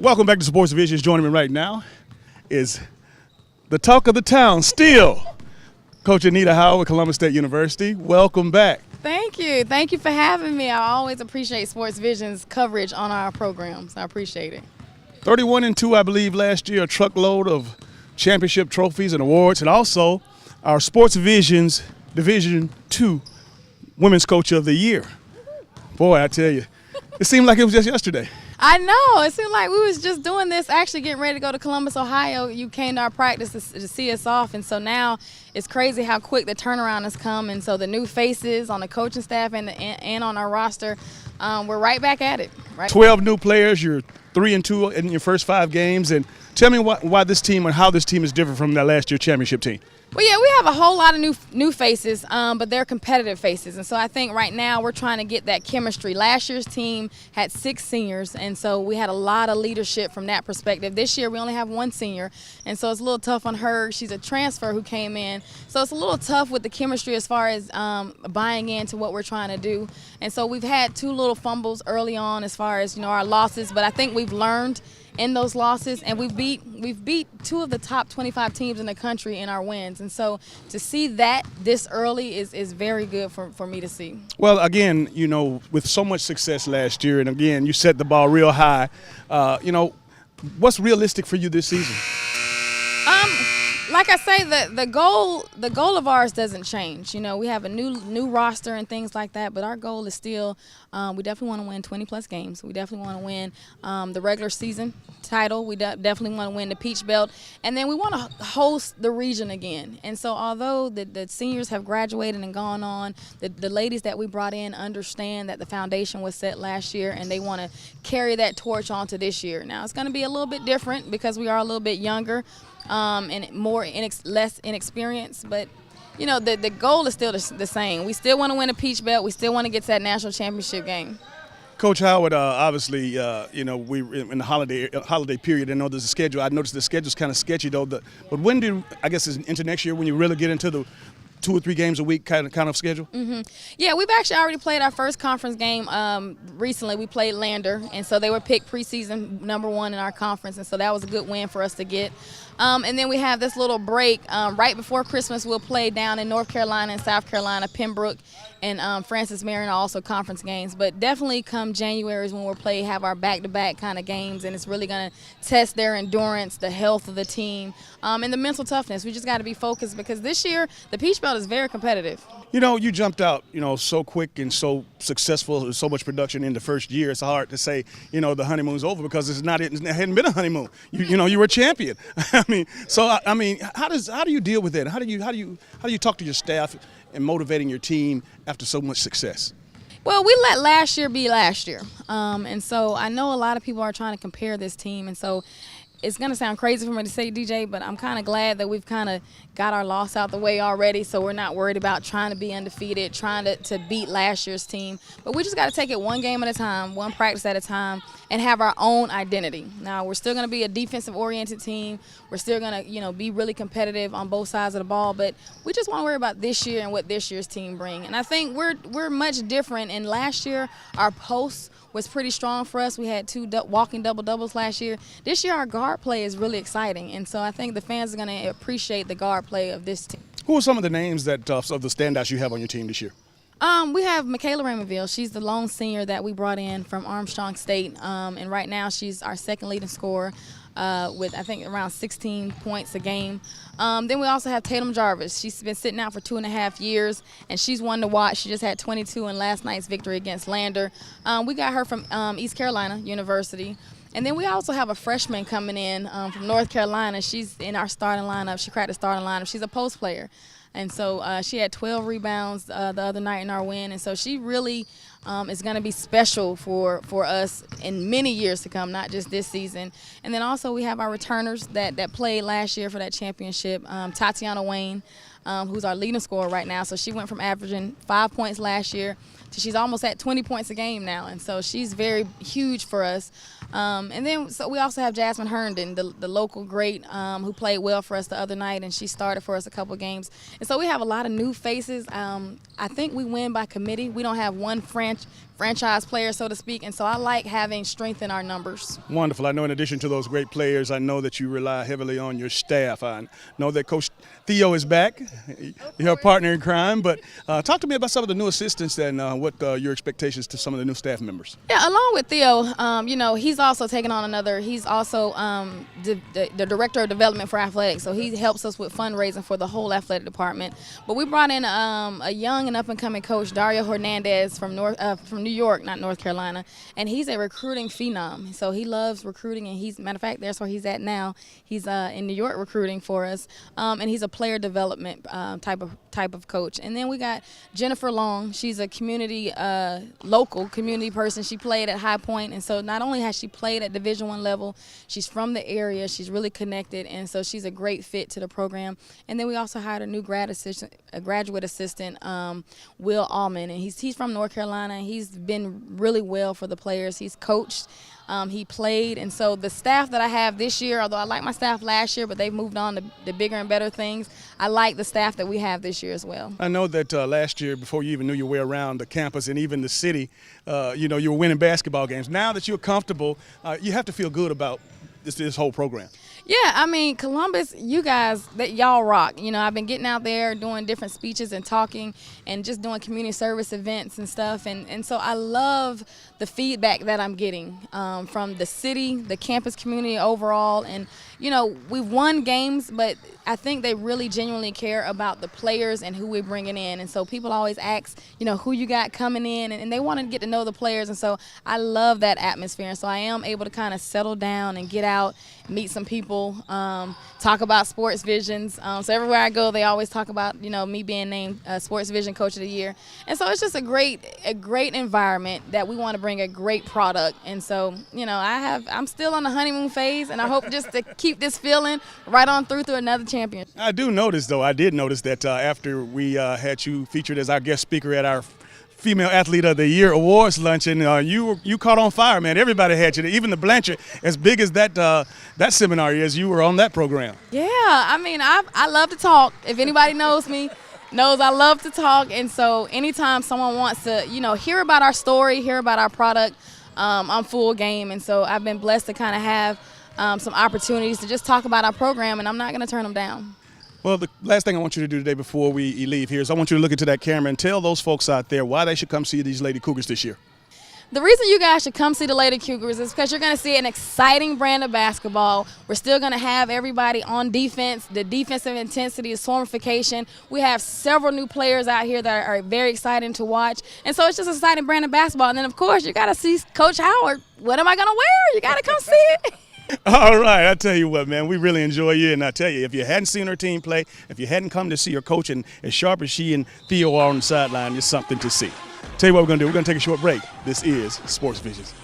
Welcome back to Sports Visions. Joining me right now is the talk of the town still, Coach Anita Howard with Columbus State University. Welcome back. Thank you. Thank you for having me. I always appreciate Sports Vision's coverage on our programs. I appreciate it. 31-2, I believe, last year, a truckload of championship trophies and awards, and also our Sports Visions Division II Women's Coach of the Year. Boy, I tell you, it seemed like it was just yesterday. I know. It seemed like we was just doing this, actually getting ready to go to Columbus, Ohio. You came to our practice to see us off, and so now it's crazy how quick the turnaround has come. And so the new faces on the coaching staff and on our roster, we're right back at it. Right. 12 new players. You're 3-2 in your first 5 games, and tell me why this team and how this team is different from that last year championship team. Well, yeah, we have a whole lot of new faces, but they're competitive faces. And so I think right now we're trying to get that chemistry. Last year's team had 6 seniors, and so we had a lot of leadership from that perspective. This year we only have 1 senior, and so it's a little tough on her. She's a transfer who came in. So it's a little tough with the chemistry as far as buying into what we're trying to do. And so we've had 2 little fumbles early on as far as, our losses, but I think we've learned in those losses, and we've beat 2 of the top 25 teams in the country in our wins. And so to see that this early is very good for me to see. Well, again, with so much success last year, and again, you set the bar real high, what's realistic for you this season? Like I say, the goal of ours doesn't change. We have a new roster and things like that, but our goal is still we definitely want to win 20-plus games. We definitely want to win the regular season title. We definitely want to win the Peach Belt, and then we want to host the region again. And so although the seniors have graduated and gone on, the ladies that we brought in understand that the foundation was set last year, and they want to carry that torch on to this year. Now, it's going to be a little bit different because we are a little bit younger and less inexperienced, but the goal is still the same. We still want to win a Peach Belt. We still want to get to that national championship game. Coach Howard, obviously, we're in the holiday period. I know there's a schedule. I noticed the schedule's kind of sketchy though. But when I guess it's into next year when you really get into the 2 or 3 games a week kind of schedule? Mm-hmm. Yeah, we've actually already played our first conference game recently. We played Lander, and so they were picked preseason #1 in our conference, and so that was a good win for us to get. And then we have this little break right before Christmas. We'll play down in North Carolina and South Carolina. Pembroke and Francis Marion are also conference games. But definitely come January is when we'll have our back-to-back kind of games, and it's really going to test their endurance, the health of the team, and the mental toughness. We just got to be focused because this year the Peach Belt is very competitive. You jumped out, so quick and so successful, so much production in the first year. It's hard to say, the honeymoon's over because it hadn't been a honeymoon. You were a champion. How do you deal with that? How do you talk to your staff and motivating your team after so much success? Well, we let last year be last year, and so I know a lot of people are trying to compare this team, and so it's going to sound crazy for me to say, DJ, but I'm kind of glad that we've kind of got our loss out the way already, so we're not worried about trying to be undefeated, trying to beat last year's team. But we just got to take it one game at a time, one practice at a time, and have our own identity. Now, we're still going to be a defensive-oriented team. We're still going to, be really competitive on both sides of the ball, but we just want to worry about this year and what this year's team bring. And I think we're much different. And last year, our posts was pretty strong for us. We had 2 walking double-doubles last year. This year, our guard play is really exciting, and so I think the fans are going to appreciate the guard play of this team. Who are some of the names of the standouts you have on your team this year? We have Michaela Raymondville. She's the lone senior that we brought in from Armstrong State, and right now she's our second leading scorer with, I think, around 16 points a game. Then we also have Tatum Jarvis. She's been sitting out for 2.5 years, and she's one to watch. She just had 22 in last night's victory against Lander. We got her from East Carolina University. And then we also have a freshman coming in from North Carolina. She's in our starting lineup. She cracked the starting lineup. She's a post player. And so she had 12 rebounds the other night in our win. And so she really is going to be special for us in many years to come, not just this season. And then also we have our returners that played last year for that championship, Tatiana Wayne, who's our leading scorer right now. So she went from averaging 5 points last year she's almost at 20 points a game now, and so she's very huge for us. And then so we also have Jasmine Herndon, the local great, who played well for us the other night, and she started for us a couple games. And so we have a lot of new faces. I think we win by committee. We don't have one franchise player, so to speak, and so I like having strength in our numbers. Wonderful. I know in addition to those great players, I know that you rely heavily on your staff. I know that Coach Theo is back, your partner in crime, but talk to me about some of the new assistants and what your expectations to some of the new staff members. Yeah, along with Theo, you know, he's also taken on he's also the director of development for athletics, so he helps us with fundraising for the whole athletic department. But we brought in a young and up-and-coming coach, Dario Hernandez from New York, not North Carolina, and he's a recruiting phenom. So he loves recruiting, and matter of fact, that's where he's at now. He's in New York recruiting for us, and he's a player development type of coach. And then we got Jennifer Long. She's a local community person. She played at High Point, and so not only has she played at Division I level, she's from the area. She's really connected, and so she's a great fit to the program. And then we also hired a new graduate assistant, Will Allman, and he's from North Carolina. He's been really well for the players. He's coached, he played, and so the staff that I have this year, although I like my staff last year, but they've moved on to the bigger and better things, I like the staff that we have this year as well. I know that last year, before you even knew your way around the campus and even the city, you know, you were winning basketball games. Now that you're comfortable, you have to feel good about this whole program. Yeah, I mean, Columbus, you guys, y'all rock. You know, I've been getting out there doing different speeches and talking and just doing community service events and stuff. And so I love the feedback that I'm getting from the city, the campus community overall. And, you know, we've won games, but I think they really genuinely care about the players and who we're bringing in. And so people always ask, you know, who you got coming in, and they want to get to know the players. And so I love that atmosphere. And so I am able to kind of settle down and get out, meet some people, talk about sports visions. So everywhere I go, they always talk about, you know, me being named Sports Vision Coach of the Year. And so it's just a great environment that we want to bring a great product. And so, you know, I'm still on the honeymoon phase, and I hope just to keep this feeling right on through another championship. I did notice that after we had you featured as our guest speaker at our Female Athlete of the Year Awards luncheon, you caught on fire, man. Everybody had you. Even the Blanchard, as big as that seminar is, you were on that program. Yeah, I mean, I love to talk. If anybody knows me, knows I love to talk. And so anytime someone wants to, you know, hear about our story, hear about our product, I'm full game. And so I've been blessed to kind of have some opportunities to just talk about our program, and I'm not going to turn them down. Well, the last thing I want you to do today before we leave here is I want you to look into that camera and tell those folks out there why they should come see these Lady Cougars this year. The reason you guys should come see the Lady Cougars is because you're going to see an exciting brand of basketball. We're still going to have everybody on defense. The defensive intensity is swarmification. We have several new players out here that are very exciting to watch. And so it's just an exciting brand of basketball. And then, of course, you got to see Coach Howard. What am I going to wear? You got to come see it. All right, I tell you what, man, we really enjoy you, and I tell you, if you hadn't seen her team play, if you hadn't come to see her coach, and as sharp as she and Theo are on the sideline, it's something to see. Tell you what we're going to do. We're going to take a short break. This is Sports Visions.